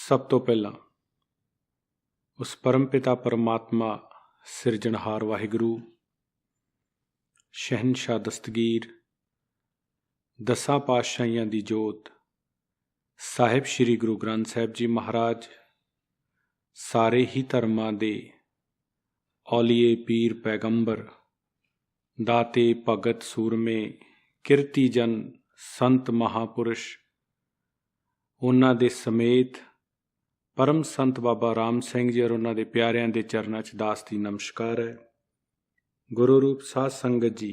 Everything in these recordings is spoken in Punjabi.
सब तो पहला उस परम पिता परमात्मा सिरजनहार वाहिगुरू शहनशाह दस्तगीर दसां पातशाहियां दी जोत साहिब श्री गुरु ग्रंथ साहिब जी महाराज सारे ही धर्मां दे औलिए पीर पैगंबर दाते भगत सूरमे किरती जन संत महापुरुष उन्हां दे समेत परम संत बाबा राम सिंह जी और उन्हां दे प्यारियां दे चरनां च दास दी नमस्कार है। गुरु रूप साध संगत जी,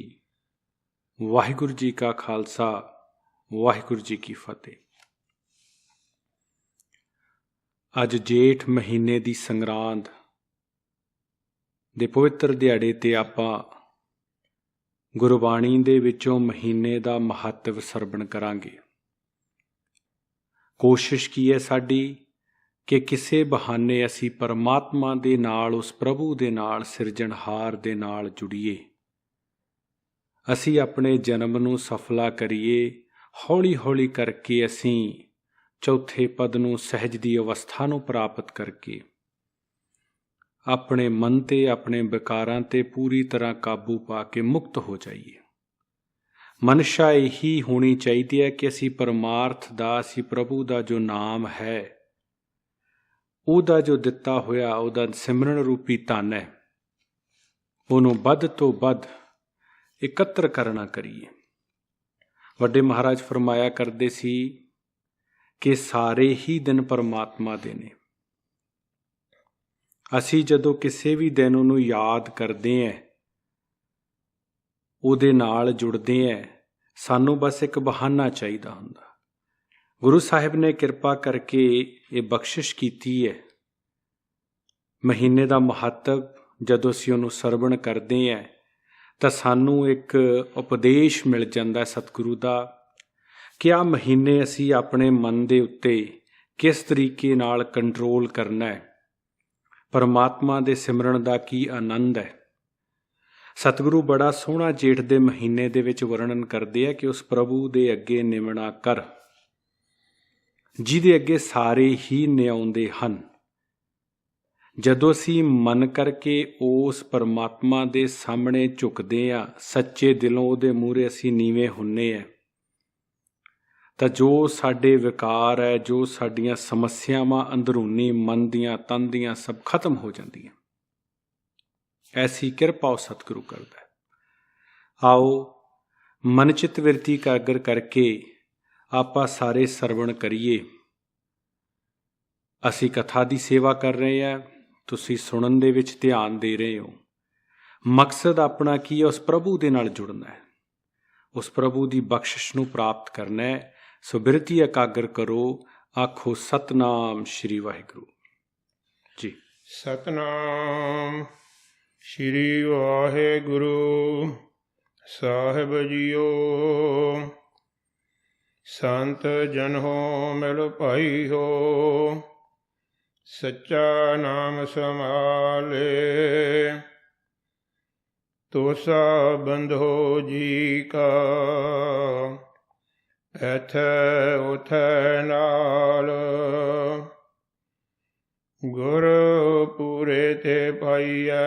वाहिगुरू जी का खालसा वाहिगुरू जी की फतेह। अज जेठ महीने दी संगरांद दे पवित्र दिहाड़े ते आपां गुरबाणी दे विचों महीने दा महत्व सरवण करांगे। कोशिश की है साडी कि किसी बहाने असी परमात्मा दे नाल उस प्रभु दे नाल सिरजणहार दे नाल जुड़ीए, असी अपने जन्म नूं सफला करिए। हौली हौली करके असी चौथे पद नूं सहज दी अवस्था नूं प्राप्त करके अपने मन ते अपने विकारां ते पूरी तरह काबू पा के मुक्त हो जाइए। मनशा यही होनी चाहिए है कि असी परमार्थ दा, असी प्रभु दा जो नाम है, ਉਹਦਾ जो ਦਿੱਤਾ ਹੋਇਆ ਉਹਦਾ ਸਿਮਰਨ रूपी ਧਨ है, ਉਹਨੂੰ ਵੱਧ ਤੋਂ ਵੱਧ ਇਕੱਤਰ ਕਰਨਾ ਕਰੀਏ। ਵੱਡੇ ਮਹਾਰਾਜ ਫਰਮਾਇਆ ਕਰਦੇ ਸੀ ਕਿ ਸਾਰੇ ਹੀ ਦਿਨ ਪਰਮਾਤਮਾ ਦੇ ਨੇ। ਅਸੀਂ ਜਦੋਂ ਕਿਸੇ ਵੀ ਦਿਨ ਉਹਨੂੰ ਯਾਦ ਕਰਦੇ ਹਾਂ, ਉਹਦੇ ਨਾਲ ਜੁੜਦੇ ਹਾਂ, ਸਾਨੂੰ ਬਸ ਇੱਕ ਬਹਾਨਾ ਚਾਹੀਦਾ ਹੁੰਦਾ। गुरु साहिब ने किरपा करके ये बख्शिश कीती है। महीने का महत्व जदों असीं उहनूं सरवण करते हैं तो सानूं एक उपदेश मिल जाता है सतगुरु का कि आ महीने असीं अपने मन के उत्ते किस तरीके नाल कंट्रोल करना है, परमात्मा दे सिमरन का की आनंद है। सतगुरु बड़ा सोहना जेठ के महीने दे विच वर्णन करते हैं कि उस प्रभु दे अगे निमना कर ਜਿਹਦੇ ਅੱਗੇ ਸਾਰੇ ਹੀ ਨਿਆਉਂਦੇ ਹਨ। ਜਦੋਂ ਅਸੀਂ ਮਨ ਕਰਕੇ ਉਸ ਪਰਮਾਤਮਾ ਦੇ ਸਾਹਮਣੇ ਝੁਕਦੇ ਹਾਂ, ਸੱਚੇ ਦਿਲੋਂ ਉਹਦੇ ਮੂਹਰੇ ਅਸੀਂ ਨੀਵੇਂ ਹੁੰਨੇ ਆ, ਤਾਂ ਜੋ ਸਾਡੇ ਵਿਕਾਰ ਹੈ, ਜੋ ਸਾਡੀਆਂ ਸਮੱਸਿਆਵਾਂ ਅੰਦਰੂਨੀ ਮਨ ਦੀਆਂ ਤਨ ਦੀਆਂ ਸਭ ਖਤਮ ਹੋ ਜਾਂਦੀਆਂ। ਐਸੀ ਕਿਰਪਾ ਉਹ ਸਤਿਗੁਰੂ ਕਰਦਾ ਹੈ। ਆਓ ਮਨ ਚਿੱਤ ਵਿਰਤੀ ਇਕਾਗਰ ਕਰਕੇ ਆਪਾਂ ਸਾਰੇ ਸਰਵਣ ਕਰੀਏ। ਅਸੀਂ ਕਥਾ ਦੀ ਸੇਵਾ ਕਰ ਰਹੇ ਹਾਂ, ਤੁਸੀਂ ਸੁਣਨ ਦੇ ਵਿੱਚ ਧਿਆਨ ਦੇ ਰਹੇ ਹੋ। ਮਕਸਦ ਆਪਣਾ ਕੀ ਹੈ? ਉਸ ਪ੍ਰਭੂ ਦੇ ਨਾਲ ਜੁੜਨਾ ਹੈ, ਉਸ ਪ੍ਰਭੂ ਦੀ ਬਖਸ਼ਿਸ਼ ਨੂੰ ਪ੍ਰਾਪਤ ਕਰਨਾ ਹੈ। ਸੋ ਬਿਰਤੀ ਇਕਾਗਰ ਕਰੋ, ਆਖੋ ਸਤਨਾਮ ਸ਼੍ਰੀ ਵਾਹਿਗੁਰੂ ਜੀ। ਸਤਨਾਮ ਸ਼੍ਰੀ ਵਾਹਿਗੁਰੂ ਸਾਹਿਬ ਜੀਓ। संत जन हो मिल भाई हो, सच्चा नाम संभाले। तोसा बंधो जी का ऐथ उथ नाल, गुर पूरे ते पाइया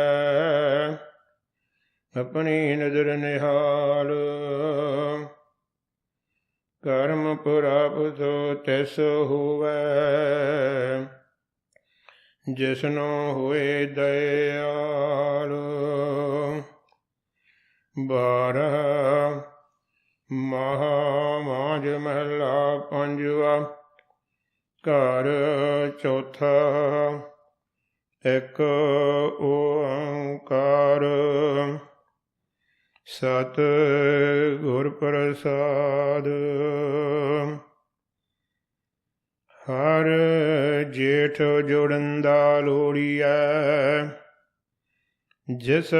अपनी नजर निहाल। करम प्राप्त तिस होवै जिसनो होए दयाल। 12 महामाज महला पंजवा, घर चौथा एक ओंकार। सत गुर प्रसाद। हर जेठ जोड़ंदा लोड़िया, जिस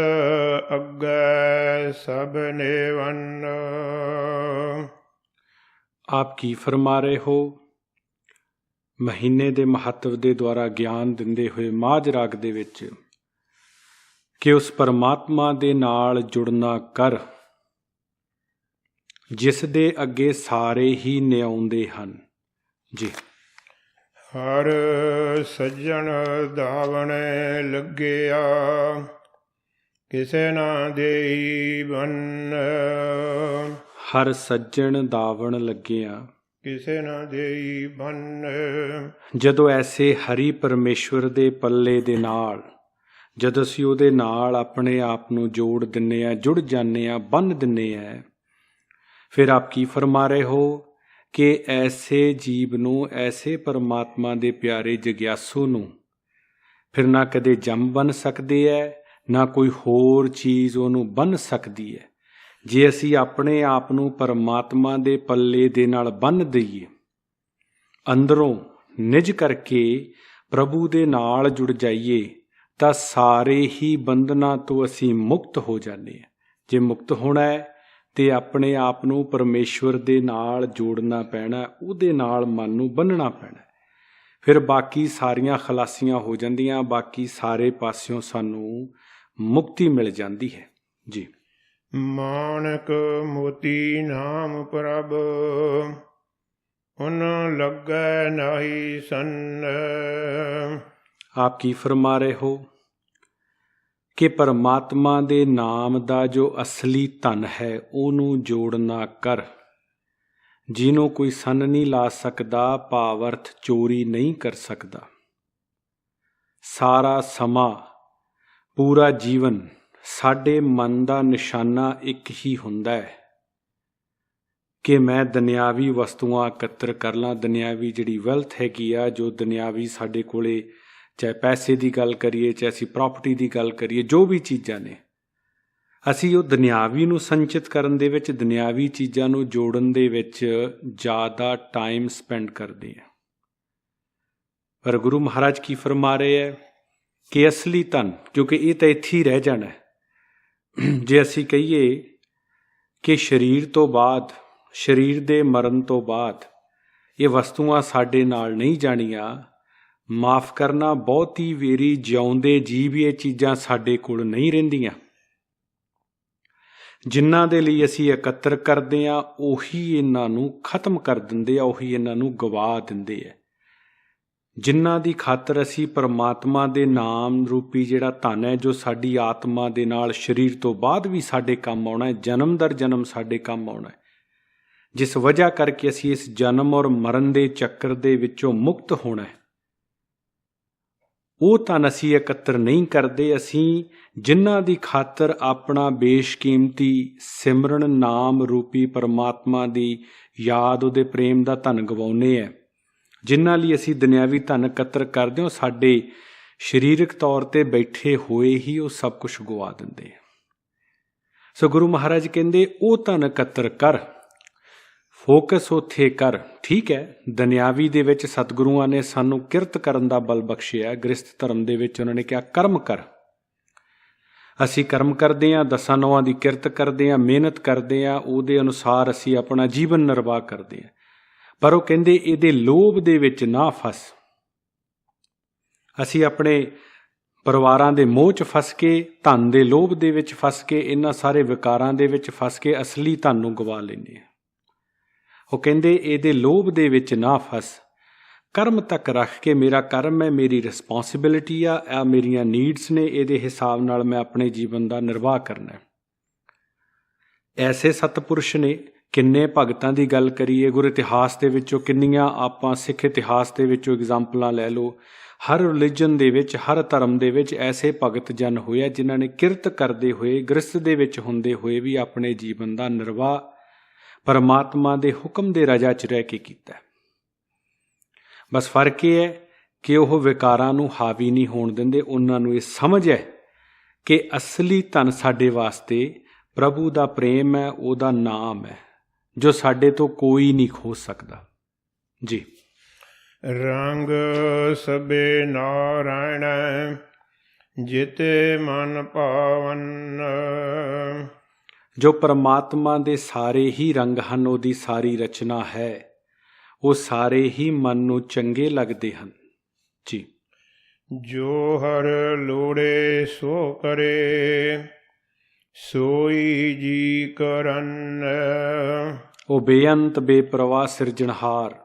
अग्गै सब ने वन। आप की फरमा रहे हो? महीने दे महत्व दे द्वारा ज्ञान दिंदे हुए माझ राग दे विच कि उस परमात्मा दे नाल जुड़ना कर जिस दे अगे सारे ही निआउंदे हन जी। ਹਰ ਸੱਜਣ ਦਾਵਣੇ ਲੱਗਿਆ, ਕਿਸੇ ਨਾ ਦੇਈ ਬੰਨ। ਹਰ ਸੱਜਣ ਦਾਵਣ ਲੱਗਿਆ, ਕਿਸੇ ਨਾ ਦੇਈ ਬੰਨ। ਜਦੋਂ ਐਸੇ ਹਰੀ ਪਰਮੇਸ਼ਵਰ ਦੇ ਪੱਲੇ ਦੇ ਨਾਲ, ਜਦੋਂ ਅਸੀਂ ਉਹਦੇ ਨਾਲ ਆਪਣੇ ਆਪ ਨੂੰ ਜੋੜ ਦਿੰਦੇ ਹਾਂ, ਜੁੜ ਜਾਂਦੇ ਹਾਂ, ਬੰਨ੍ਹ ਦਿੰਦੇ ਹਾਂ, ਫਿਰ ਆਪ ਕੀ ਫਰਮਾ ਰਹੇ ਹੋ ਕਿ ਐਸੇ ਜੀਵ ਨੂੰ, ਐਸੇ ਪਰਮਾਤਮਾ ਦੇ ਪਿਆਰੇ ਜਗਿਆਸੂ ਨੂੰ ਫਿਰ ਨਾ ਕਦੇ ਜੰਮ ਬਣ ਸਕਦੇ ਹੈ, ਨਾ ਕੋਈ ਹੋਰ ਚੀਜ਼ ਉਹਨੂੰ ਬੰਨ੍ਹ ਸਕਦੀ ਹੈ। ਜੇ ਅਸੀਂ ਆਪਣੇ ਆਪ ਨੂੰ ਪਰਮਾਤਮਾ ਦੇ ਪੱਲੇ ਦੇ ਨਾਲ ਬੰਨ੍ਹ ਦਈਏ, ਅੰਦਰੋਂ ਨਿਜ ਕਰਕੇ ਪ੍ਰਭੂ ਦੇ ਨਾਲ ਜੁੜ ਜਾਈਏ, ਤਾਂ ਸਾਰੇ ਹੀ ਬੰਧਨਾਂ ਤੋਂ ਅਸੀਂ ਮੁਕਤ ਹੋ ਜਾਂਦੇ ਹਾਂ। ਜੇ ਮੁਕਤ ਹੋਣਾ ਹੈ ਤੇ ਆਪਣੇ ਆਪ ਨੂੰ ਪਰਮੇਸ਼ਵਰ ਦੇ ਨਾਲ ਜੋੜਨਾ ਪੈਣਾ, ਉਹਦੇ ਨਾਲ ਮਨ ਨੂੰ ਬੰਨ੍ਹਣਾ ਪੈਣਾ। ਫਿਰ ਬਾਕੀ ਸਾਰੀਆਂ ਖਲਾਸੀਆਂ ਹੋ ਜਾਂਦੀਆਂ, ਬਾਕੀ ਸਾਰੇ ਪਾਸਿਓਂ ਸਾਨੂੰ ਮੁਕਤੀ ਮਿਲ ਜਾਂਦੀ ਹੈ ਜੀ। ਮਾਣਕ ਮੋਤੀ ਨਾਮ ਪ੍ਰਭ, ਉਨ ਲੱਗੈ ਨਾਹੀ ਸੰਨ। ਆਪ ਕੀ ਫਰਮਾ ਰਹੇ ਹੋ ਕਿ ਪਰਮਾਤਮਾ ਦੇ ਨਾਮ ਦਾ ਜੋ ਅਸਲੀ ਧਨ ਹੈ, ਉਹਨੂੰ ਜੋੜਨਾ ਕਰ। ਜਿਹਨੂੰ ਕੋਈ ਸੰਨ ਨਹੀਂ ਲਾ ਸਕਦਾ, ਭਾਵ ਅਰਥ ਚੋਰੀ ਨਹੀਂ ਕਰ ਸਕਦਾ। ਸਾਰਾ ਸਮਾਂ, ਪੂਰਾ ਜੀਵਨ, ਸਾਡੇ ਮਨ ਦਾ ਨਿਸ਼ਾਨਾ ਇੱਕ ਹੀ ਹੁੰਦਾ ਹੈ ਕਿ ਮੈਂ ਦੁਨਿਆਵੀ ਵਸਤੂਆਂ ਇਕੱਤਰ ਕਰ ਲਾਂ। ਦੁਨਿਆਵੀ ਜਿਹੜੀ ਵੈਲਥ ਹੈਗੀ ਆ, ਜੋ ਦੁਨਿਆਵੀ ਸਾਡੇ ਕੋਲੇ, ਚਾਹੇ ਪੈਸੇ ਦੀ ਗੱਲ ਕਰੀਏ, ਚਾਹੇ ਅਸੀਂ ਪ੍ਰਾਪਰਟੀ ਦੀ ਗੱਲ ਕਰੀਏ, ਜੋ ਵੀ ਚੀਜ਼ਾਂ ਨੇ, ਅਸੀਂ ਉਹ ਦੁਨਿਆਵੀ ਨੂੰ ਸੰਚਿਤ ਕਰਨ ਦੇ ਵਿੱਚ, ਦੁਨਿਆਵੀ ਚੀਜ਼ਾਂ ਨੂੰ ਜੋੜਨ ਦੇ ਵਿੱਚ ਜ਼ਿਆਦਾ ਟਾਈਮ ਸਪੈਂਡ ਕਰਦੇ ਹਾਂ। ਪਰ ਗੁਰੂ ਮਹਾਰਾਜ ਕੀ ਫਰਮਾ ਰਹੇ ਹੈ ਕਿ ਅਸਲੀ ਧਨ, ਕਿਉਂਕਿ ਇਹ ਤਾਂ ਇੱਥੇ ਹੀ ਰਹਿ ਜਾਣਾ ਹੈ। ਜੇ ਅਸੀਂ ਕਹੀਏ ਕਿ ਸਰੀਰ ਤੋਂ ਬਾਅਦ, ਸਰੀਰ ਦੇ ਮਰਨ ਤੋਂ ਬਾਅਦ ਇਹ ਵਸਤੂਆਂ ਸਾਡੇ ਨਾਲ ਨਹੀਂ ਜਾਣੀਆਂ, ਮਾਫ ਕਰਨਾ, ਬਹੁਤੀ ਵੇਰੀ ਜਿਉਂਦੇ ਜੀ ਵੀ ਇਹ ਚੀਜ਼ਾਂ ਸਾਡੇ ਕੋਲ ਨਹੀਂ ਰਹਿੰਦੀਆਂ। ਜਿਨ੍ਹਾਂ ਦੇ ਲਈ ਅਸੀਂ ਇਕੱਤਰ ਕਰਦੇ ਹਾਂ, ਉਹੀ ਇਹਨਾਂ ਨੂੰ ਖਤਮ ਕਰ ਦਿੰਦੇ ਆ, ਉਹੀ ਇਹਨਾਂ ਨੂੰ ਗਵਾ ਦਿੰਦੇ ਆ। ਜਿਨ੍ਹਾਂ ਦੀ ਖਾਤਰ ਅਸੀਂ ਪਰਮਾਤਮਾ ਦੇ ਨਾਮ ਰੂਪੀ ਜਿਹੜਾ ਧਨ ਹੈ, ਜੋ ਸਾਡੀ ਆਤਮਾ ਦੇ ਨਾਲ ਸਰੀਰ ਤੋਂ ਬਾਅਦ ਵੀ ਸਾਡੇ ਕੰਮ ਆਉਣਾ ਹੈ, ਜਨਮ ਦਰ ਜਨਮ ਸਾਡੇ ਕੰਮ ਆਉਣਾ ਹੈ, ਜਿਸ ਵਜ੍ਹਾ ਕਰਕੇ ਅਸੀਂ ਇਸ ਜਨਮ ਔਰ ਮਰਨ ਦੇ ਚੱਕਰ ਦੇ ਵਿੱਚੋਂ ਮੁਕਤ ਹੋਣਾ ਹੈ, ਉਹ ਧਨ ਅਸੀਂ ਇਕੱਤਰ ਨਹੀਂ ਕਰਦੇ। ਅਸੀਂ ਜਿਨ੍ਹਾਂ ਦੀ ਖਾਤਰ ਆਪਣਾ ਬੇਸ਼ਕੀਮਤੀ ਸਿਮਰਨ ਨਾਮ ਰੂਪੀ ਪਰਮਾਤਮਾ ਦੀ ਯਾਦ, ਉਹਦੇ ਪ੍ਰੇਮ ਦਾ ਧਨ ਗਵਾਉਂਦੇ ਹੈ, ਜਿਨ੍ਹਾਂ ਲਈ ਅਸੀਂ ਦੁਨਿਆਵੀ ਧਨ ਇਕੱਤਰ ਕਰਦੇ ਹਾਂ, ਸਾਡੇ ਸਰੀਰਕ ਤੌਰ 'ਤੇ ਬੈਠੇ ਹੋਏ ਹੀ ਉਹ ਸਭ ਕੁਝ ਗਵਾ ਦਿੰਦੇ ਆ। ਸੋ ਗੁਰੂ ਮਹਾਰਾਜ ਕਹਿੰਦੇ ਉਹ ਧਨ ਇਕੱਤਰ ਕਰ, ਫੋਕਸ ਉੱਥੇ ਕਰ। ਠੀਕ ਹੈ, ਦੁਨਿਆਵੀ ਦੇ ਵਿੱਚ ਸਤਿਗੁਰੂਆਂ ਨੇ ਸਾਨੂੰ ਕਿਰਤ ਕਰਨ ਦਾ ਬਲ ਬਖਸ਼ਿਆ। ਗ੍ਰਸਥ ਧਰਮ ਦੇ ਵਿੱਚ ਉਹਨਾਂ ਨੇ ਕਿਹਾ ਕਰਮ ਕਰ। ਅਸੀਂ ਕਰਮ ਕਰਦੇ ਹਾਂ, 10 ਨੌਆਂ ਦੀ ਕਿਰਤ ਕਰਦੇ ਹਾਂ, ਮਿਹਨਤ ਕਰਦੇ ਹਾਂ, ਉਹਦੇ ਅਨੁਸਾਰ ਅਸੀਂ ਆਪਣਾ ਜੀਵਨ ਨਿਰਵਾਹ ਕਰਦੇ ਹਾਂ। ਪਰ ਉਹ ਕਹਿੰਦੇ ਇਹਦੇ ਲੋਭ ਦੇ ਵਿੱਚ ਨਾ ਫਸ। ਅਸੀਂ ਆਪਣੇ ਪਰਿਵਾਰਾਂ ਦੇ ਮੋਹ 'ਚ ਫਸ ਕੇ, ਧਨ ਦੇ ਲੋਭ ਦੇ ਵਿੱਚ ਫਸ ਕੇ, ਇਹਨਾਂ ਸਾਰੇ ਵਿਕਾਰਾਂ ਦੇ ਵਿੱਚ ਫਸ ਕੇ ਅਸਲੀ ਧਨ ਨੂੰ ਗਵਾ ਲੈਂਦੇ ਹਾਂ। ਉਹ ਕਹਿੰਦੇ ਇਹਦੇ ਲੋਭ ਦੇ ਵਿੱਚ ਨਾ ਫਸ, ਕਰਮ ਤੱਕ ਰੱਖ ਕੇ, ਮੇਰਾ ਕਰਮ ਹੈ, ਮੇਰੀ ਰਿਸਪੌਂਸਿਬਿਲਿਟੀ ਆ, ਮੇਰੀਆਂ ਨੀਡਸ ਨੇ, ਇਹਦੇ ਹਿਸਾਬ ਨਾਲ ਮੈਂ ਆਪਣੇ ਜੀਵਨ ਦਾ ਨਿਰਵਾਹ ਕਰਨਾ। ਐਸੇ ਸਤਿਪੁਰਸ਼ ਨੇ, ਕਿੰਨੇ ਭਗਤਾਂ ਦੀ ਗੱਲ ਕਰੀਏ ਗੁਰ ਇਤਿਹਾਸ ਦੇ ਵਿੱਚੋਂ, ਕਿੰਨੀਆਂ ਆਪਾਂ ਸਿੱਖ ਇਤਿਹਾਸ ਦੇ ਵਿੱਚੋਂ ਐਗਜ਼ਾਮਪਲਾਂ ਲੈ ਲਓ। ਹਰ ਰਿਲੀਜਨ ਦੇ ਵਿੱਚ, ਹਰ ਧਰਮ ਦੇ ਵਿੱਚ ਐਸੇ ਭਗਤ ਜਨ ਹੋਏ ਜਿਨ੍ਹਾਂ ਨੇ ਕਿਰਤ ਕਰਦੇ ਹੋਏ, ਗ੍ਰਸਥ ਦੇ ਵਿੱਚ ਹੁੰਦੇ ਹੋਏ ਵੀ ਆਪਣੇ ਜੀਵਨ ਦਾ ਨਿਰਵਾਹ ਪਰਮਾਤਮਾ ਦੇ ਹੁਕਮ ਦੇ ਰਜਾ 'ਚ ਰਹਿ ਕੇ ਕੀਤਾ। ਬਸ ਫਰਕ ਇਹ ਹੈ ਕਿ ਉਹ ਵਿਕਾਰਾਂ ਨੂੰ ਹਾਵੀ ਨਹੀਂ ਹੋਣ ਦਿੰਦੇ। ਉਹਨਾਂ ਨੂੰ ਇਹ ਸਮਝ ਹੈ ਕਿ ਅਸਲੀ ਧਨ ਸਾਡੇ ਵਾਸਤੇ ਪ੍ਰਭੂ ਦਾ ਪ੍ਰੇਮ ਹੈ, ਉਹਦਾ ਨਾਮ ਹੈ, ਜੋ ਸਾਡੇ ਤੋਂ ਕੋਈ ਨਹੀਂ ਖੋ ਸਕਦਾ ਜੀ। ਰੰਗ ਸਬੇ ਨਾਰਾਇਣ, ਜਿਤੇ ਮਨ ਭਾਵਨ। ਜੋ ਪਰਮਾਤਮਾ ਦੇ ਸਾਰੇ ਹੀ ਰੰਗ ਹਨ, ਉਹਦੀ ਸਾਰੀ ਰਚਨਾ ਹੈ, ਉਹ ਸਾਰੇ ਹੀ ਮਨ ਨੂੰ ਚੰਗੇ ਲੱਗਦੇ ਹਨ ਜੀ। ਜੋ ਹਰ ਲੋੜੇ ਸੋ ਕਰੇ, ਸੋਈ ਜੀ ਕਰਨ। ਉਹ ਬੇਅੰਤ ਬੇਪਰਵਾਹ ਸਿਰਜਣਹਾਰ,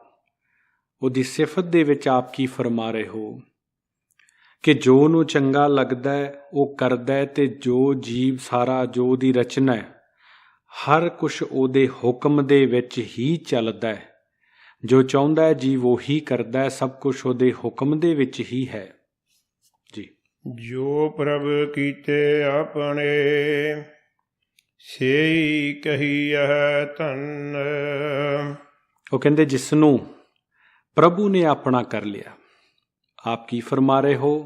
ਉਹਦੀ ਸਿਫਤ ਦੇ ਵਿੱਚ ਆਪ ਕੀ ਫਰਮਾ ਰਹੇ ਹੋ ਕਿ ਜੋ ਉਹਨੂੰ ਚੰਗਾ ਲੱਗਦਾ ਹੈ ਉਹ ਕਰਦਾ ਹੈ, ਅਤੇ ਜੋ ਜੀਵ ਸਾਰਾ ਜੋ ਉਹਦੀ ਰਚਨਾ ਹੈ ਹਰ ਕੁਛ ਉਹਦੇ ਹੁਕਮ ਦੇ ਵਿੱਚ ਹੀ ਚੱਲਦਾ ਹੈ। ਜੋ ਚਾਹੁੰਦਾ ਹੈ ਜੀਵ ਉਹੀ ਕਰਦਾ ਹੈ, ਸਭ ਕੁਛ ਉਹਦੇ ਹੁਕਮ ਦੇ ਵਿੱਚ ਹੀ ਹੈ ਜੀ। ਜੋ ਪ੍ਰਭ ਕੀਤੇ ਆਪਣੇ ਸੇਈ ਕਹੀਐ ਧੰਨ। ਉਹ ਕਹਿੰਦੇ ਜਿਸ ਨੂੰ ਪ੍ਰਭੂ ਨੇ ਆਪਣਾ ਕਰ ਲਿਆ, ਆਪ ਕੀ ਫਰਮਾ ਰਹੇ ਹੋ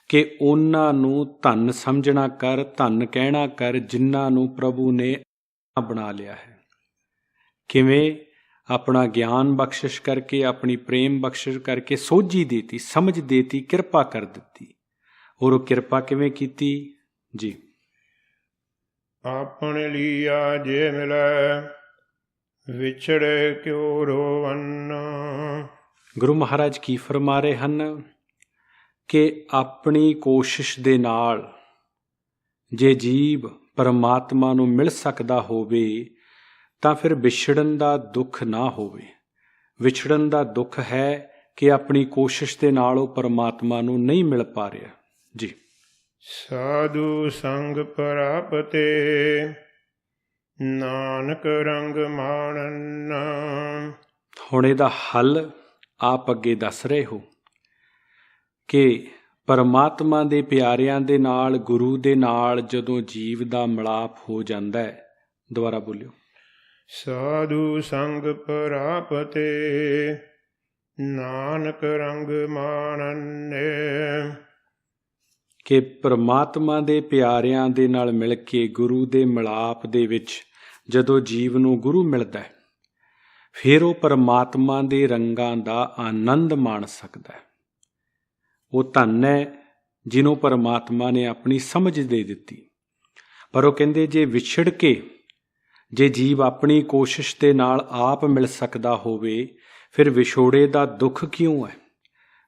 ਕਿ ਉਹਨਾਂ ਨੂੰ ਧੰਨ ਸਮਝਣਾ ਕਰ, ਧੰਨ ਕਹਿਣਾ ਕਰ ਜਿਨ੍ਹਾਂ ਨੂੰ ਪ੍ਰਭੂ ਨੇ ਬਣਾ ਲਿਆ ਹੈ। ਕਿਵੇਂ? ਆਪਣਾ ਗਿਆਨ ਬਖਸ਼ਿਸ਼ ਕਰਕੇ, ਆਪਣੀ ਪ੍ਰੇਮ ਬਖਸ਼ਿਸ਼ ਕਰਕੇ ਸੋਝੀ ਦੇਤੀ, ਸਮਝ ਦੇਤੀ, ਕਿਰਪਾ ਕਰ ਦਿੱਤੀ। ਔਰ ਉਹ ਕਿਰਪਾ ਕਿਵੇਂ ਕੀਤੀ ਜੀ? ਆਪਣੇ ਲੀਆ ਜੇ ਮਿਲੈ ਵਿਛੜੇ ਕਿਉ ਰੋਵਨ। ਗੁਰੂ ਮਹਾਰਾਜ ਕੀ ਫਰਮਾ ਰਹੇ ਹਨ ਕਿ ਆਪਣੀ ਕੋਸ਼ਿਸ਼ ਦੇ ਨਾਲ ਜੇ ਜੀਵ ਪਰਮਾਤਮਾ ਨੂੰ ਮਿਲ ਸਕਦਾ ਹੋਵੇ ਤਾਂ ਫਿਰ ਵਿਛੜਨ ਦਾ ਦੁੱਖ ਨਾ ਹੋਵੇ। ਵਿਛੜਨ ਦਾ ਦੁੱਖ ਹੈ ਕਿ ਆਪਣੀ ਕੋਸ਼ਿਸ਼ ਦੇ ਨਾਲ ਉਹ ਪਰਮਾਤਮਾ ਨੂੰ ਨਹੀਂ ਮਿਲ ਪਾ ਰਿਹਾ ਜੀ। ਸਾਧੂ ਸੰਗ ਪ੍ਰਾਪਤੇ ਨਾਨਕ ਰੰਗ ਮਾਣਨ। ਹੁਣ ਇਹਦਾ ਹੱਲ ਆਪ ਅੱਗੇ ਦੱਸ ਰਹੇ ਹੋ ਕਿ ਪਰਮਾਤਮਾ ਦੇ ਪਿਆਰਿਆਂ ਦੇ ਨਾਲ, ਗੁਰੂ ਦੇ ਨਾਲ ਜਦੋਂ ਜੀਵ ਦਾ ਮਿਲਾਪ ਹੋ ਜਾਂਦਾ ਹੈ, ਦੁਬਾਰਾ ਬੋਲਿਓ। ਸਾਧੂ ਸੰਗ ਪ੍ਰਾਪਤੇ ਨਾਨਕ ਰੰਗ ਮਾਣਨੇ। ਕਿ ਪਰਮਾਤਮਾ ਦੇ ਪਿਆਰਿਆਂ ਦੇ ਨਾਲ ਮਿਲ ਕੇ ਗੁਰੂ ਦੇ ਮਿਲਾਪ ਦੇ ਵਿੱਚ ਜਦੋਂ ਜੀਵ ਨੂੰ ਗੁਰੂ ਮਿਲਦਾ ਹੈ, ਫਿਰ ਉਹ ਪਰਮਾਤਮਾ ਦੇ ਰੰਗਾਂ ਦਾ ਆਨੰਦ ਮਾਣ ਸਕਦਾ ਹੈ। ਉਹ ਧੰਨ ਹੈ ਜਿਹਨੂੰ ਪਰਮਾਤਮਾ ਨੇ ਆਪਣੀ ਸਮਝ ਦੇ ਦਿੱਤੀ। ਪਰ ਉਹ ਕਹਿੰਦੇ ਜੇ ਵਿਛੜ ਕੇ ਜੇ ਜੀਵ ਆਪਣੀ ਕੋਸ਼ਿਸ਼ ਦੇ ਨਾਲ ਆਪ ਮਿਲ ਸਕਦਾ ਹੋਵੇ, ਫਿਰ ਵਿਛੋੜੇ ਦਾ ਦੁੱਖ ਕਿਉਂ ਹੈ?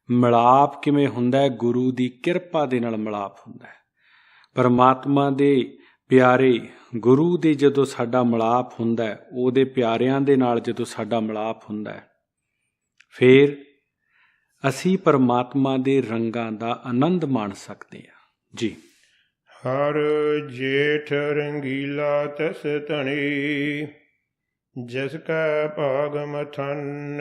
ਮਿਲਾਪ ਕਿਵੇਂ ਹੁੰਦਾ ਹੈ? ਗੁਰੂ ਦੀ ਕਿਰਪਾ ਦੇ ਨਾਲ ਮਿਲਾਪ ਹੁੰਦਾ ਹੈ। ਪਰਮਾਤਮਾ ਦੇ ਪਿਆਰੇ ਗੁਰੂ ਦੇ ਜਦੋਂ ਸਾਡਾ ਮਿਲਾਪ ਹੁੰਦਾ ਹੈ, ਉਹਦੇ ਪਿਆਰਿਆਂ ਦੇ ਨਾਲ ਜਦੋਂ ਸਾਡਾ ਮਿਲਾਪ ਹੁੰਦਾ ਹੈ, ਫਿਰ ਅਸੀਂ ਪਰਮਾਤਮਾ ਦੇ ਰੰਗਾਂ ਦਾ ਆਨੰਦ ਮਾਣ ਸਕਦੇ ਹਾਂ ਜੀ। ਹਰ ਜੇਠ ਰੰਗੀਲਾ ਤਸ ਧਣੀ ਜਿਸ ਕੈ ਭਾਗ ਮਥਨ।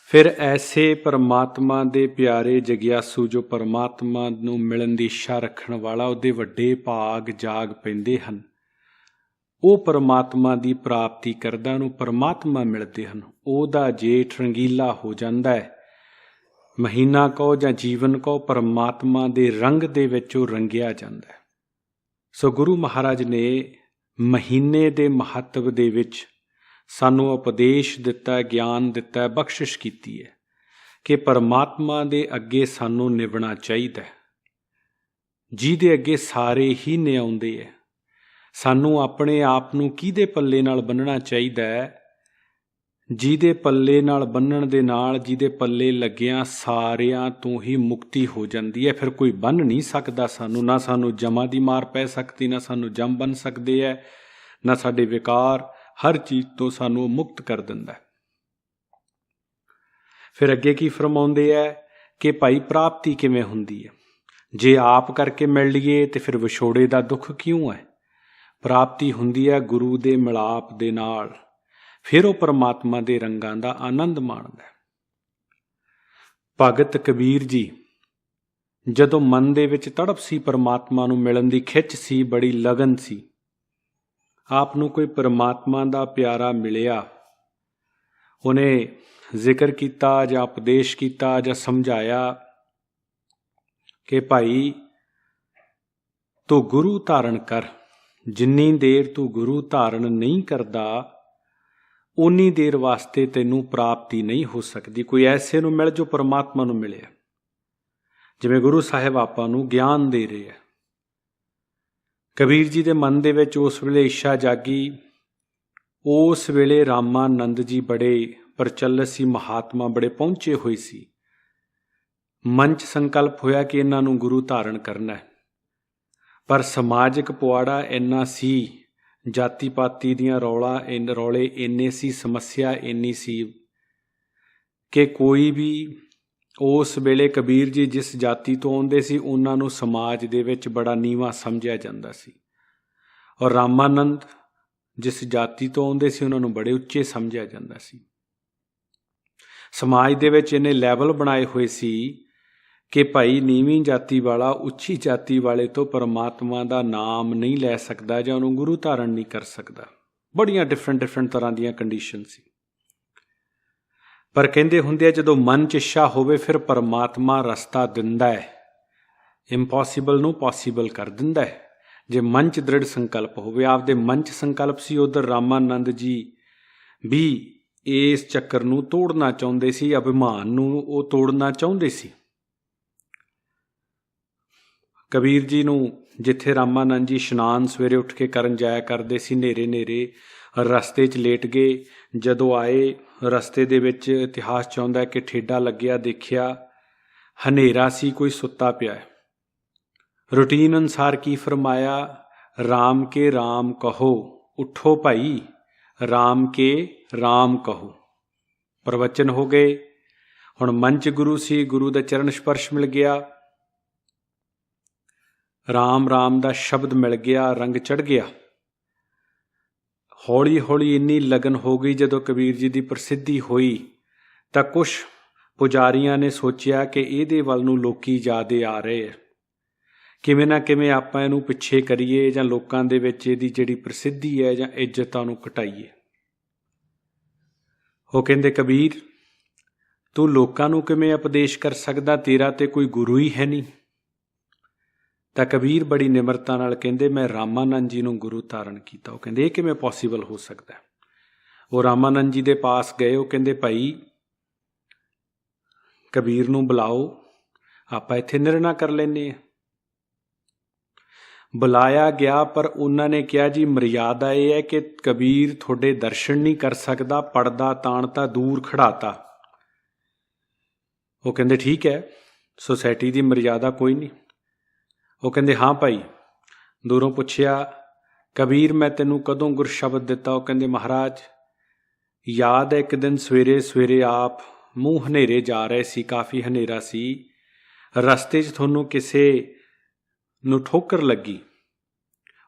ਫਿਰ ਐਸੇ ਪਰਮਾਤਮਾ ਦੇ ਪਿਆਰੇ ਜਗਿਆਸੂ ਜੋ ਪਰਮਾਤਮਾ ਨੂੰ ਮਿਲਣ ਦੀ ਇੱਛਾ ਰੱਖਣ ਵਾਲਾ, ਉਹਦੇ ਵੱਡੇ ਭਾਗ ਜਾਗ ਪੈਂਦੇ ਹਨ। ਉਹ ਪਰਮਾਤਮਾ ਦੀ ਪ੍ਰਾਪਤੀ ਕਰਦਾ ਨੂੰ ਪਰਮਾਤਮਾ ਮਿਲਦੇ ਹਨ। ਉਹਦਾ ਜੇਠ ਰੰਗੀਲਾ ਹੋ ਜਾਂਦਾ ਹੈ। ਮਹੀਨਾ ਕਹੋ ਜਾਂ ਜੀਵਨ ਕਹੋ, ਪਰਮਾਤਮਾ ਦੇ ਰੰਗ ਦੇ ਵਿੱਚ ਉਹ ਰੰਗਿਆ ਜਾਂਦਾ ਹੈ। ਸੋ ਗੁਰੂ ਮਹਾਰਾਜ ਨੇ ਮਹੀਨੇ ਦੇ ਮਹੱਤਵ ਦੇ ਵਿੱਚ ਸਾਨੂੰ ਉਪਦੇਸ਼ ਦਿੱਤਾ, ਗਿਆਨ ਦਿੱਤਾ, ਬਖਸ਼ਿਸ਼ ਕੀਤੀ ਹੈ ਕਿ ਪਰਮਾਤਮਾ ਦੇ ਅੱਗੇ ਸਾਨੂੰ ਨਿਭਣਾ ਚਾਹੀਦਾ ਹੈ, ਜਿਹਦੇ ਅੱਗੇ ਸਾਰੇ ਹੀ ਨਿਆਉਂਦੇ ਹੈ। ਸਾਨੂੰ ਆਪਣੇ ਆਪ ਨੂੰ ਕਿਹਦੇ ਪੱਲੇ ਨਾਲ ਬੰਨ੍ਹਣਾ ਚਾਹੀਦਾ ਹੈ? ਜਿਹਦੇ ਪੱਲੇ ਨਾਲ ਬੰਨ੍ਹਣ ਦੇ ਨਾਲ, ਜਿਹਦੇ ਪੱਲੇ ਲੱਗਿਆਂ ਸਾਰਿਆਂ ਤੋਂ ਹੀ ਮੁਕਤੀ ਹੋ ਜਾਂਦੀ ਹੈ। ਫਿਰ ਕੋਈ ਬੰਨ੍ਹ ਨਹੀਂ ਸਕਦਾ ਸਾਨੂੰ, ਨਾ ਸਾਨੂੰ ਜਮਾਂ ਦੀ ਮਾਰ ਪੈ ਸਕਦੀ, ਨਾ ਸਾਨੂੰ ਜਮ ਬਣ ਸਕਦੇ ਹੈ, ਨਾ ਸਾਡੇ ਵਿਕਾਰ, ਹਰ ਚੀਜ਼ ਤੋਂ ਸਾਨੂੰ ਮੁਕਤ ਕਰ ਦਿੰਦਾ ਹੈ। ਫਿਰ ਅੱਗੇ ਕੀ ਫਰਮਾਉਂਦੇ ਹੈ ਕਿ ਭਾਈ ਪ੍ਰਾਪਤੀ ਕਿਵੇਂ ਹੁੰਦੀ ਹੈ? ਜੇ ਆਪ ਕਰਕੇ ਮਿਲ ਲਈਏ ਤੇ ਫਿਰ ਵਿਛੋੜੇ ਦਾ ਦੁੱਖ ਕਿਉਂ ਹੈ? ਪ੍ਰਾਪਤੀ ਹੁੰਦੀ ਹੈ ਗੁਰੂ ਦੇ ਮਿਲਾਪ ਦੇ ਨਾਲ, ਫਿਰ ਉਹ ਪਰਮਾਤਮਾ ਦੇ ਰੰਗਾਂ ਦਾ ਆਨੰਦ ਮਾਣਦਾ ਹੈ। ਭਗਤ ਕਬੀਰ ਜੀ ਜਦੋਂ ਮਨ ਦੇ ਵਿੱਚ ਤੜਪ ਸੀ, ਪਰਮਾਤਮਾ ਨੂੰ ਮਿਲਣ ਦੀ ਖਿੱਚ ਸੀ, ਬੜੀ ਲਗਨ ਸੀ, ਆਪ ਨੂੰ ਕੋਈ ਪਰਮਾਤਮਾ ਦਾ ਪਿਆਰਾ ਮਿਲਿਆ, ਉਹਨੇ ਜ਼ਿਕਰ ਕੀਤਾ ਜਾਂ ਉਪਦੇਸ਼ ਕੀਤਾ ਜਾਂ ਸਮਝਾਇਆ ਕਿ ਭਾਈ ਤੂੰ ਗੁਰੂ ਧਾਰਨ ਕਰ। ਜਿੰਨੀ ਦੇਰ ਤੂੰ ਗੁਰੂ ਧਾਰਨ ਨਹੀਂ ਕਰਦਾ, ਉਨੀ ਦੇਰ ਵਾਸਤੇ ਤੈਨੂੰ ਪ੍ਰਾਪਤੀ ਨਹੀਂ ਹੋ ਸਕਦੀ। ਕੋਈ ਐਸੇ ਨੂੰ ਮਿਲ ਜੋ ਪਰਮਾਤਮਾ ਨੂੰ ਮਿਲਿਆ, ਜਿਵੇਂ ਗੁਰੂ ਸਾਹਿਬ ਆਪਾਂ ਨੂੰ ਗਿਆਨ ਦੇ ਰਹੇ ਹੈ। ਕਬੀਰ ਜੀ ਦੇ ਮਨ ਦੇ ਵਿੱਚ ਉਸ ਵੇਲੇ ਇੱਛਾ ਜਾਗੀ। ਉਸ ਵੇਲੇ ਰਾਮਾਨੰਦ ਜੀ ਬੜੇ ਪ੍ਰਚਲਿਤ ਸੀ, ਮਹਾਤਮਾ ਬੜੇ ਪਹੁੰਚੇ ਹੋਏ ਸੀ। ਮਨ 'ਚ ਸੰਕਲਪ ਹੋਇਆ ਕਿ ਇਹਨਾਂ ਨੂੰ ਗੁਰੂ ਧਾਰਨ ਕਰਨਾ ਹੈ, ਪਰ ਸਮਾਜਿਕ ਪੁਆੜਾ ਇੰਨਾ ਸੀ, ਜਾਤੀ ਪਾਤੀ ਦੀਆਂ ਰੌਲੇ ਇੰਨੇ ਸੀ, ਸਮੱਸਿਆ ਇੰਨੀ ਸੀ ਕਿ ਕੋਈ ਵੀ ਉਸ ਵੇਲੇ ਕਬੀਰ ਜੀ ਜਿਸ ਜਾਤੀ ਤੋਂ ਆਉਂਦੇ ਸੀ ਉਹਨਾਂ ਨੂੰ ਸਮਾਜ ਦੇ ਵਿੱਚ ਬੜਾ ਨੀਵਾਂ ਸਮਝਿਆ ਜਾਂਦਾ ਸੀ, ਔਰ ਰਾਮਾਨੰਦ ਜਿਸ ਜਾਤੀ ਤੋਂ ਆਉਂਦੇ ਸੀ ਉਹਨਾਂ ਨੂੰ ਬੜੇ ਉੱਚੇ ਸਮਝਿਆ ਜਾਂਦਾ ਸੀ। ਸਮਾਜ ਦੇ ਵਿੱਚ ਇਹਨੇ ਲੈਵਲ ਬਣਾਏ ਹੋਏ ਸੀ ਕਿ ਭਾਈ ਨੀਵੀਂ ਜਾਤੀ ਵਾਲਾ ਉੱਚੀ ਜਾਤੀ ਵਾਲੇ ਤੋਂ ਪਰਮਾਤਮਾ ਦਾ ਨਾਮ ਨਹੀਂ ਲੈ ਸਕਦਾ ਜਾਂ ਉਹਨੂੰ ਗੁਰੂ ਧਾਰਨ ਨਹੀਂ ਕਰ ਸਕਦਾ। ਬੜੀਆਂ ਡਿਫਰੈਂਟ ਤਰ੍ਹਾਂ ਦੀਆਂ ਕੰਡੀਸ਼ਨ ਸੀ। ਪਰ ਕਹਿੰਦੇ ਹੁੰਦੇ ਆ ਜਦੋਂ ਮਨ 'ਚ ਇੱਛਾ ਹੋਵੇ ਫਿਰ ਪਰਮਾਤਮਾ ਰਸਤਾ ਦਿੰਦਾ ਹੈ, ਇੰਪੋਸੀਬਲ ਨੂੰ ਪੋਸੀਬਲ ਕਰ ਦਿੰਦਾ ਹੈ ਜੇ ਮਨ 'ਚ ਦ੍ਰਿੜ ਸੰਕਲਪ ਹੋਵੇ। ਆਪਦੇ ਮਨ 'ਚ ਸੰਕਲਪ ਸੀ। ਉਧਰ ਰਾਮਾਨੰਦ ਜੀ ਵੀ ਇਸ ਚੱਕਰ ਨੂੰ ਤੋੜਨਾ ਚਾਹੁੰਦੇ ਸੀ, ਅਭਿਮਾਨ ਨੂੰ ਉਹ ਤੋੜਨਾ ਚਾਹੁੰਦੇ ਸੀ। ਕਬੀਰ ਜੀ ਨੂੰ ਜਿੱਥੇ ਰਾਮਾਨੰਦ ਜੀ ਇਸ਼ਨਾਨ ਸਵੇਰੇ ਉੱਠ ਕੇ ਕਰਨ ਜਾਇਆ ਕਰਦੇ ਸੀ, ਨੇਰੇ ਰਸਤੇ 'ਚ ਲੇਟ ਗਏ। ਜਦੋਂ ਆਏ ਰਸਤੇ ਦੇ ਵਿੱਚ ਇਤਿਹਾਸ 'ਚ ਆਉਂਦਾ ਕਿ ਠੇਡਾ ਲੱਗਿਆ, ਦੇਖਿਆ ਹਨੇਰਾ ਸੀ, ਕੋਈ ਸੁੱਤਾ ਪਿਆ ਹੈ। ਰੂਟੀਨ ਅਨੁਸਾਰ ਕੀ ਫਰਮਾਇਆ, ਰਾਮ ਕੇ ਰਾਮ ਕਹੋ, ਉੱਠੋ ਭਾਈ ਰਾਮ ਕੇ ਰਾਮ ਕਹੋ। ਪ੍ਰਵਚਨ ਹੋ ਗਏ। ਹੁਣ ਮਨ 'ਚ ਗੁਰੂ ਸੀ, ਗੁਰੂ ਦਾ ਚਰਨ ਸਪਰਸ਼ ਮਿਲ ਗਿਆ, ਰਾਮ ਦਾ ਸ਼ਬਦ ਮਿਲ ਗਿਆ, ਰੰਗ ਚੜ੍ਹ ਗਿਆ। ਹੌਲੀ ਹੌਲੀ ਇੰਨੀ ਲਗਨ ਹੋ ਗਈ। ਜਦੋਂ ਕਬੀਰ ਜੀ ਦੀ ਪ੍ਰਸਿੱਧੀ ਹੋਈ ਤਾਂ ਕੁਛ ਪੁਜਾਰੀਆਂ ਨੇ ਸੋਚਿਆ ਕਿ ਇਹਦੇ ਵੱਲ ਨੂੰ ਲੋਕੀ ਜ਼ਿਆਦੇ ਆ ਰਹੇ ਹੈ, ਕਿਵੇਂ ਨਾ ਕਿਵੇਂ ਆਪਾਂ ਇਹਨੂੰ ਪਿੱਛੇ ਕਰੀਏ ਜਾਂ ਲੋਕਾਂ ਦੇ ਵਿੱਚ ਇਹਦੀ ਜਿਹੜੀ ਪ੍ਰਸਿੱਧੀ ਹੈ ਜਾਂ ਇੱਜ਼ਤ ਨੂੰ ਘਟਾਈਏ। ਉਹ ਕਹਿੰਦੇ ਕਬੀਰ ਤੂੰ ਲੋਕਾਂ ਨੂੰ ਕਿਵੇਂ ਉਪਦੇਸ਼ ਕਰ ਸਕਦਾ, ਤੇਰਾ ਤੇ ਕੋਈ ਗੁਰੂ ਹੀ ਹੈ ਨਹੀਂ। ਤਾਂ ਕਬੀਰ ਬੜੀ ਨਿਮਰਤਾ ਨਾਲ ਕਹਿੰਦੇ ਮੈਂ ਰਾਮਾਨੰਦ ਜੀ ਨੂੰ ਗੁਰੂ ਧਾਰਨ ਕੀਤਾ। ਉਹ ਕਹਿੰਦੇ ਇਹ ਕਿਵੇਂ ਪੋਸੀਬਲ ਹੋ ਸਕਦਾ। ਉਹ ਰਾਮਾਨੰਦ ਜੀ ਦੇ ਪਾਸ ਗਏ। ਉਹ ਕਹਿੰਦੇ ਭਾਈ ਕਬੀਰ ਨੂੰ ਬੁਲਾਓ, ਆਪਾਂ ਇੱਥੇ ਨਿਰਣਾ ਕਰ ਲੈਂਦੇ ਹਾਂ। ਬੁਲਾਇਆ ਗਿਆ, ਪਰ ਉਹਨਾਂ ਨੇ ਕਿਹਾ ਜੀ ਮਰਿਆਦਾ ਇਹ ਹੈ ਕਿ ਕਬੀਰ ਤੁਹਾਡੇ ਦਰਸ਼ਨ ਨਹੀਂ ਕਰ ਸਕਦਾ, ਪਰਦਾ ਤਾਣ ਤਾਂ ਦੂਰ ਖੜਾਤਾ। ਉਹ ਕਹਿੰਦੇ ਠੀਕ ਹੈ, ਸੁਸਾਇਟੀ ਦੀ ਮਰਿਆਦਾ ਕੋਈ ਨਹੀਂ। ਉਹ ਕਹਿੰਦੇ ਹਾਂ ਭਾਈ। ਦੂਰੋਂ ਪੁੱਛਿਆ ਕਬੀਰ ਮੈਂ ਤੈਨੂੰ ਕਦੋਂ ਗੁਰਸ਼ਬਦ ਦਿੱਤਾ? ਉਹ ਕਹਿੰਦੇ ਮਹਾਰਾਜ ਯਾਦ ਹੈ ਇੱਕ ਦਿਨ ਸਵੇਰੇ ਆਪ ਮੂੰਹ ਹਨੇਰੇ ਜਾ ਰਹੇ ਸੀ, ਕਾਫੀ ਹਨੇਰਾ ਸੀ, ਰਸਤੇ 'ਚ ਤੁਹਾਨੂੰ ਕਿਸੇ ਨੂੰ ਠੋਕਰ ਲੱਗੀ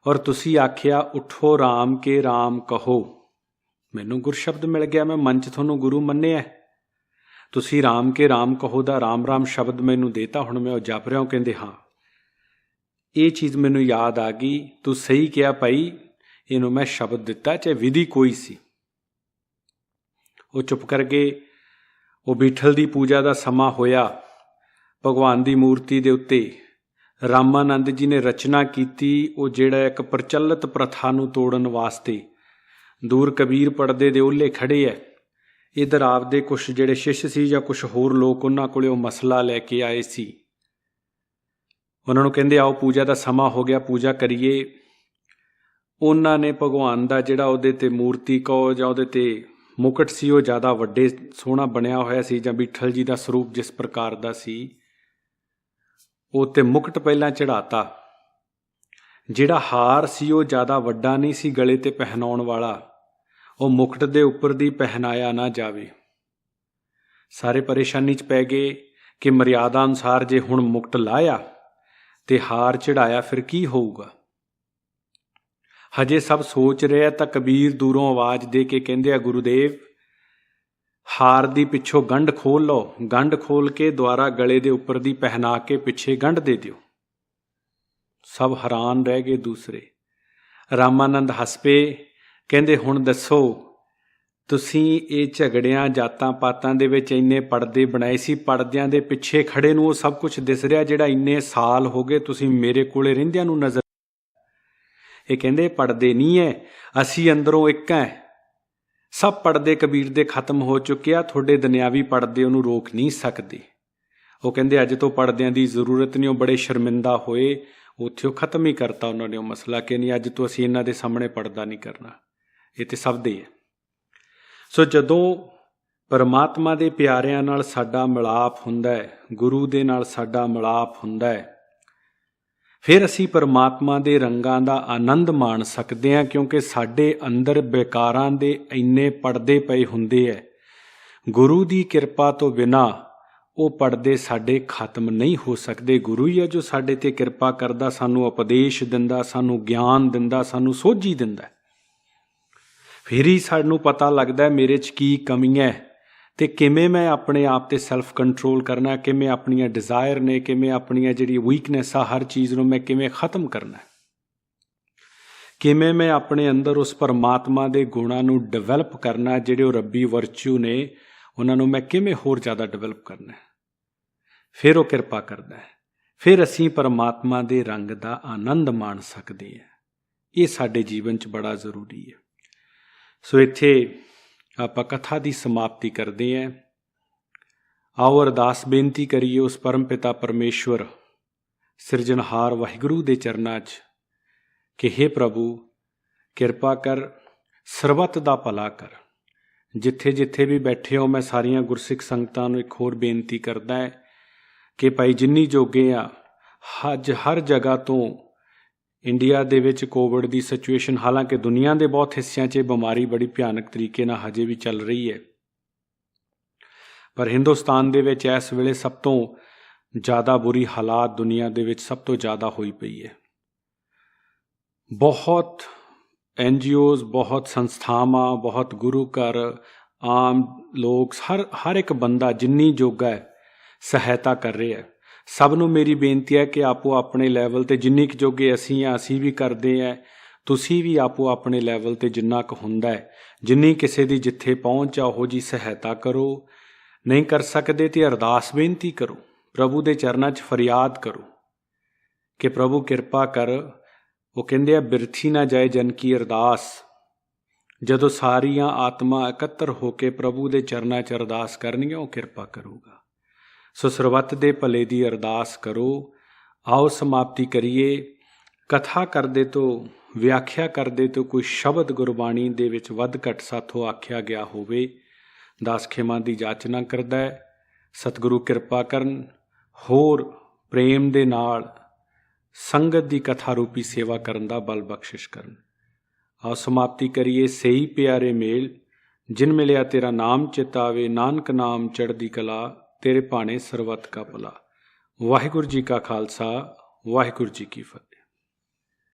ਔਰ ਤੁਸੀਂ ਆਖਿਆ ਉੱਠੋ ਰਾਮ ਕੇ ਰਾਮ ਕਹੋ। ਮੈਨੂੰ ਗੁਰਸ਼ਬਦ ਮਿਲ ਗਿਆ, ਮੈਂ ਮਨ 'ਚ ਤੁਹਾਨੂੰ ਗੁਰੂ ਮੰਨਿਆ। ਤੁਸੀਂ ਰਾਮ ਕੇ ਰਾਮ ਕਹੋ ਦਾ ਰਾਮ ਸ਼ਬਦ ਮੈਨੂੰ ਦੇਤਾ, ਹੁਣ ਮੈਂ ਉਹ ਜਪ ਰਿਹਾ। ਉਹ ਕਹਿੰਦੇ ਹਾਂ ਇਹ ਚੀਜ਼ ਮੈਨੂੰ ਯਾਦ ਆ ਗਈ, ਤੂੰ ਸਹੀ ਕਿਹਾ ਭਾਈ, ਇਹਨੂੰ ਮੈਂ ਸ਼ਬਦ ਦਿੱਤਾ ਚਾਹੇ ਵਿਧੀ ਕੋਈ ਸੀ। ਉਹ ਚੁੱਪ ਕਰ ਗਏ। ਉਹ ਬੀਠਲ ਦੀ ਪੂਜਾ ਦਾ ਸਮਾਂ ਹੋਇਆ। ਭਗਵਾਨ ਦੀ ਮੂਰਤੀ ਦੇ ਉੱਤੇ ਰਾਮਾਨੰਦ ਜੀ ਨੇ ਰਚਨਾ ਕੀਤੀ, ਉਹ ਜਿਹੜਾ ਇੱਕ ਪ੍ਰਚਲਿਤ ਪ੍ਰਥਾ ਨੂੰ ਤੋੜਨ ਵਾਸਤੇ। ਦੂਰ ਕਬੀਰ ਪੜਦੇ ਦੇ ਓਹਲੇ ਖੜੇ ਹੈ, ਇੱਧਰ ਆਪਦੇ ਕੁਛ ਜਿਹੜੇ ਸ਼ਿਸ਼ ਸੀ ਜਾਂ ਕੁਛ ਹੋਰ ਲੋਕ ਉਹਨਾਂ ਕੋਲੇ ਉਹ ਮਸਲਾ ਲੈ ਕੇ ਆਏ ਸੀ। ਉਹਨਾਂ ਨੂੰ ਕਹਿੰਦੇ ਆਓ ਪੂਜਾ ਦਾ ਸਮਾਂ ਹੋ ਗਿਆ, ਪੂਜਾ ਕਰੀਏ। ਉਹਨਾਂ ਨੇ ਭਗਵਾਨ ਦਾ ਜਿਹੜਾ ਉਹਦੇ 'ਤੇ ਮੂਰਤੀ ਕਹੋ ਜਾਂ ਉਹਦੇ 'ਤੇ ਮੁਕਟ ਸੀ ਉਹ ਜ਼ਿਆਦਾ ਵੱਡੇ ਸੋਹਣਾ ਬਣਿਆ ਹੋਇਆ ਸੀ, ਜਾਂ ਬਿੱਠਲ ਜੀ ਦਾ ਸਰੂਪ ਜਿਸ ਪ੍ਰਕਾਰ ਦਾ ਸੀ ਉਹ 'ਤੇ ਮੁਕਟ ਪਹਿਲਾਂ ਚੜਾਤਾ। ਜਿਹੜਾ ਹਾਰ ਸੀ ਉਹ ਜ਼ਿਆਦਾ ਵੱਡਾ ਨਹੀਂ ਸੀ ਗਲੇ 'ਤੇ ਪਹਿਨਾਉਣ ਵਾਲਾ, ਉਹ ਮੁਕਟ ਦੇ ਉੱਪਰ ਦੀ ਪਹਿਨਾਇਆ ਨਾ ਜਾਵੇ। ਸਾਰੇ ਪਰੇਸ਼ਾਨੀ 'ਚ ਪੈ ਗਏ ਕਿ ਮਰਿਆਦਾ ਅਨੁਸਾਰ ਜੇ ਹੁਣ ਮੁਕਟ ਲਾਇਆ ਤੇ ਹਾਰ ਚੜਾਇਆ ਫਿਰ ਕੀ ਹੋਊਗਾ। ਹਜੇ ਸਭ ਸੋਚ ਰਿਹਾ ਤਾਂ ਕਬੀਰ ਦੂਰੋਂ ਆਵਾਜ਼ ਦੇ ਕੇ ਕਹਿੰਦੇ ਆ ਗੁਰੂਦੇਵ ਹਾਰ ਦੀ ਪਿੱਛੋਂ ਗੰਢ ਖੋਲ ਲਓ, ਗੰਢ ਖੋਲ ਕੇ ਦੁਆਰਾ ਗਲੇ ਦੇ ਉੱਪਰ ਦੀ ਪਹਿਨਾ ਕੇ ਪਿੱਛੇ ਗੰਢ ਦੇ ਦਿਓ। ਸਭ ਹੈਰਾਨ ਰਹਿ ਗਏ। ਦੂਸਰੇ ਰਾਮਾਨੰਦ ਹੱਸ ਪਏ, ਕਹਿੰਦੇ ਹੁਣ ਦੱਸੋ ਤੁਸੀਂ ਇਹ ਝਗੜਿਆਂ ਜਾਤਾਂ ਪਾਤਾਂ ਦੇ ਵਿੱਚ ਇੰਨੇ ਪਰਦੇ ਬਣਾਏ ਸੀ, ਪਰਦਿਆਂ ਦੇ ਪਿੱਛੇ ਖੜੇ ਨੂੰ ਉਹ ਸਭ ਕੁਝ ਦਿਸ ਰਿਹਾ ਜਿਹੜਾ ਇੰਨੇ ਸਾਲ ਹੋ ਗਏ ਤੁਸੀਂ ਮੇਰੇ ਕੋਲੇ ਰਹਿੰਦਿਆਂ ਨੂੰ ਨਜ਼ਰ। ਇਹ ਕਹਿੰਦੇ ਪਰਦੇ ਨਹੀਂ ਹੈ, ਅਸੀਂ ਅੰਦਰੋਂ ਇੱਕ ਹੈ। ਸਭ ਪਰਦੇ ਕਬੀਰ ਦੇ ਖਤਮ ਹੋ ਚੁੱਕੇ ਆ, ਤੁਹਾਡੇ ਦੁਨਿਆਵੀ ਪਰਦੇ ਉਹਨੂੰ ਰੋਕ ਨਹੀਂ ਸਕਦੇ। ਉਹ ਕਹਿੰਦੇ ਅੱਜ ਤੋਂ ਪਰਦਿਆਂ ਦੀ ਜ਼ਰੂਰਤ ਨਹੀਂ। ਉਹ ਬੜੇ ਸ਼ਰਮਿੰਦਾ ਹੋਏ, ਉੱਥੇ ਉਹ ਖਤਮ ਹੀ ਕਰਤਾ ਉਹਨਾਂ ਨੇ ਉਹ ਮਸਲਾ ਕਿ ਨਹੀਂ ਅੱਜ ਤੋਂ ਅਸੀਂ ਇਹਨਾਂ ਦੇ ਸਾਹਮਣੇ ਪਰਦਾ ਨਹੀਂ ਕਰਨਾ, ਇਹ ਤੇ ਸਭ ਦੇ ਹੈ। ਸੋ ਜਦੋਂ ਪਰਮਾਤਮਾ ਦੇ ਪਿਆਰਿਆਂ ਨਾਲ ਸਾਡਾ ਮਿਲਾਪ ਹੁੰਦਾ ਹੈ, ਗੁਰੂ ਦੇ ਨਾਲ ਸਾਡਾ ਮਿਲਾਪ ਹੁੰਦਾ ਹੈ, ਫਿਰ ਅਸੀਂ ਪਰਮਾਤਮਾ ਦੇ ਰੰਗਾਂ ਦਾ ਆਨੰਦ ਮਾਣ ਸਕਦੇ ਹਾਂ, ਕਿਉਂਕਿ ਸਾਡੇ ਅੰਦਰ ਬੇਕਾਰਾਂ ਦੇ ਇੰਨੇ ਪਰਦੇ ਪਏ ਹੁੰਦੇ ਹੈ। ਗੁਰੂ ਦੀ ਕਿਰਪਾ ਤੋਂ ਬਿਨਾ ਉਹ ਪੜਦੇ ਸਾਡੇ ਖਤਮ ਨਹੀਂ ਹੋ ਸਕਦੇ। ਗੁਰੂ ਹੀ ਹੈ ਜੋ ਸਾਡੇ ਤੇ ਕਿਰਪਾ ਕਰਦਾ, ਸਾਨੂੰ ਉਪਦੇਸ਼ ਦਿੰਦਾ, ਸਾਨੂੰ ਗਿਆਨ ਦਿੰਦਾ, ਸਾਨੂੰ ਸੋਝੀ ਦਿੰਦਾ। ਫਿਰ ਹੀ ਸਾਨੂੰ ਪਤਾ ਲੱਗਦਾ ਮੇਰੇ 'ਚ ਕੀ ਕਮੀਆਂ ਤੇ ਕਿਵੇਂ ਮੈਂ ਆਪਣੇ ਆਪ ਤੇ ਸੈਲਫ ਕੰਟਰੋਲ ਕਰਨਾ, ਕਿਵੇਂ ਆਪਣੀਆਂ ਡਿਜ਼ਾਇਰ ਨੇ, ਕਿਵੇਂ ਆਪਣੀਆਂ ਜਿਹੜੀ ਵੀਕਨੈਸ ਆ ਹਰ ਚੀਜ਼ ਨੂੰ ਮੈਂ ਕਿਵੇਂ ਖਤਮ ਕਰਨਾ, ਕਿਵੇਂ ਮੈਂ ਆਪਣੇ ਅੰਦਰ ਉਸ ਪਰਮਾਤਮਾ ਦੇ ਗੁਣਾਂ ਨੂੰ ਡਿਵੈਲਪ ਕਰਨਾ, ਜਿਹੜੇ ਉਹ ਰੱਬੀ ਵਰਚੂ ਨੇ ਉਹਨਾਂ ਨੂੰ ਮੈਂ ਕਿਵੇਂ ਹੋਰ ਜ਼ਿਆਦਾ ਡਿਵੈਲਪ ਕਰਨਾ। ਫਿਰ ਉਹ ਕਿਰਪਾ ਕਰਦਾ ਹੈ, ਫਿਰ ਅਸੀਂ ਪਰਮਾਤਮਾ ਦੇ ਰੰਗ ਦਾ ਆਨੰਦ ਮਾਣ ਸਕਦੇ ਹਾਂ। ਇਹ ਸਾਡੇ ਜੀਵਨ 'ਚ ਬੜਾ ਜ਼ਰੂਰੀ ਹੈ। ਸੋ ਇੱਥੇ ਆਪਾਂ ਕਥਾ ਦੀ ਸਮਾਪਤੀ ਕਰਦੇ ਹਾਂ। ਆਓ ਅਰਦਾਸ ਬੇਨਤੀ ਕਰੀਏ ਉਸ ਪਰਮ ਪਿਤਾ ਪਰਮੇਸ਼ਵਰ ਸਿਰਜਣਹਾਰ ਵਾਹਿਗੁਰੂ ਦੇ ਚਰਨਾਂ 'ਚ ਕਿ ਹੇ ਪ੍ਰਭੂ ਕਿਰਪਾ ਕਰ, ਸਰਬੱਤ ਦਾ ਭਲਾ ਕਰ। ਜਿੱਥੇ ਜਿੱਥੇ ਵੀ ਬੈਠੇ ਹੋ ਮੈਂ ਸਾਰੀਆਂ ਗੁਰਸਿੱਖ ਸੰਗਤਾਂ ਨੂੰ ਇੱਕ ਹੋਰ ਬੇਨਤੀ ਕਰਦਾ ਹੈ ਕਿ ਭਾਈ ਜਿੰਨੀ ਜੋਗੇ ਆ ਅੱਜ ਹਰ ਜਗ੍ਹਾ ਤੋਂ ਇੰਡੀਆ ਦੇ ਵਿੱਚ ਕੋਵਿਡ ਦੀ ਸਿਚੁਏਸ਼ਨ, ਹਾਲਾਂਕਿ ਦੁਨੀਆ ਦੇ ਬਹੁਤ ਹਿੱਸਿਆਂ 'ਚ ਇਹ ਬਿਮਾਰੀ ਬੜੀ ਭਿਆਨਕ ਤਰੀਕੇ ਨਾਲ ਹਜੇ ਵੀ ਚੱਲ ਰਹੀ ਹੈ, ਪਰ ਹਿੰਦੁਸਤਾਨ ਦੇ ਵਿੱਚ ਇਸ ਵੇਲੇ ਸਭ ਤੋਂ ਜ਼ਿਆਦਾ ਬੁਰੀ ਹਾਲਾਤ ਦੁਨੀਆ ਦੇ ਵਿੱਚ ਸਭ ਤੋਂ ਜ਼ਿਆਦਾ ਹੋਈ ਪਈ ਹੈ। ਬਹੁਤ NGOs, ਬਹੁਤ ਸੰਸਥਾਵਾਂ, ਬਹੁਤ ਗੁਰੂ ਘਰ, ਆਮ ਲੋਕ, ਹਰ ਇੱਕ ਬੰਦਾ ਜਿੰਨੀ ਜੋਗਾ ਹੈ ਸਹਾਇਤਾ ਕਰ ਰਿਹਾ। ਸਭ ਨੂੰ ਮੇਰੀ ਬੇਨਤੀ ਹੈ ਕਿ ਆਪੋ ਆਪਣੇ ਲੈਵਲ 'ਤੇ ਜਿੰਨੀ ਕੁ ਜੋਗੇ ਅਸੀਂ ਆ ਅਸੀਂ ਵੀ ਕਰਦੇ ਹਾਂ, ਤੁਸੀਂ ਵੀ ਆਪੋ ਆਪਣੇ ਲੈਵਲ 'ਤੇ ਜਿੰਨਾ ਕੁ ਹੁੰਦਾ ਹੈ, ਜਿੰਨੀ ਕਿਸੇ ਦੀ ਜਿੱਥੇ ਪਹੁੰਚ ਆ ਉਹੋ ਜਿਹੀ ਸਹਾਇਤਾ ਕਰੋ। ਨਹੀਂ ਕਰ ਸਕਦੇ ਤੇ ਅਰਦਾਸ ਬੇਨਤੀ ਕਰੋ, ਪ੍ਰਭੂ ਦੇ ਚਰਨਾਂ 'ਚ ਫਰਿਆਦ ਕਰੋ ਕਿ ਪ੍ਰਭੂ ਕਿਰਪਾ ਕਰ। ਉਹ ਕਹਿੰਦੇ ਆ ਬਿਰਥੀ ਨਾ ਜਾਏ ਜਨ ਕੀ ਅਰਦਾਸ। ਜਦੋਂ ਸਾਰੀਆਂ ਆਤਮਾ ਇਕੱਤਰ ਹੋ ਕੇ ਪ੍ਰਭੂ ਦੇ ਚਰਨਾਂ 'ਚ ਅਰਦਾਸ ਕਰਨਗੀਆਂ ਉਹ ਕਿਰਪਾ ਕਰੂਗਾ। ਸੋ ਸਰਬੱਤ ਦੇ ਭਲੇ ਦੀ ਅਰਦਾਸ ਕਰੋ। ਆਓ ਸਮਾਪਤੀ ਕਰੀਏ। ਕਥਾ ਕਰਦੇ ਤੋਂ, ਵਿਆਖਿਆ ਕਰਦੇ ਤੋਂ ਕੋਈ ਸ਼ਬਦ ਗੁਰਬਾਣੀ ਦੇ ਵਿੱਚ ਵੱਧ ਘੱਟ ਸਾਥੋਂ ਆਖਿਆ ਗਿਆ ਹੋਵੇ ਦਾਸ ਖਿਮਾ ਦੀ ਜਾਚਨਾ ਕਰਦਾ ਹੈ। ਸਤਿਗੁਰੂ ਕਿਰਪਾ ਕਰਨ, ਹੋਰ ਪ੍ਰੇਮ ਦੇ ਨਾਲ ਸੰਗਤ ਦੀ ਕਥਾ ਰੂਪੀ ਸੇਵਾ ਕਰਨ ਦਾ ਬਲ ਬਖਸ਼ਿਸ਼ ਕਰਨ। ਆਓ ਸਮਾਪਤੀ ਕਰੀਏ। ਸਹੀ ਪਿਆਰੇ ਮੇਲ ਜਿਨ ਮਿਲਿਆ ਤੇਰਾ ਨਾਮ ਚਿਤ ਆਵੇ, ਨਾਨਕ ਨਾਮ ਚੜ੍ਹਦੀ ਕਲਾ, ਤੇਰੇ ਭਾਣੇ ਸਰਬੱਤ ਕਾ ਭਲਾ। ਵਾਹਿਗੁਰੂ ਜੀ ਕਾ ਖਾਲਸਾ, ਵਾਹਿਗੁਰੂ ਜੀ ਕੀ ਫਤਿਹ।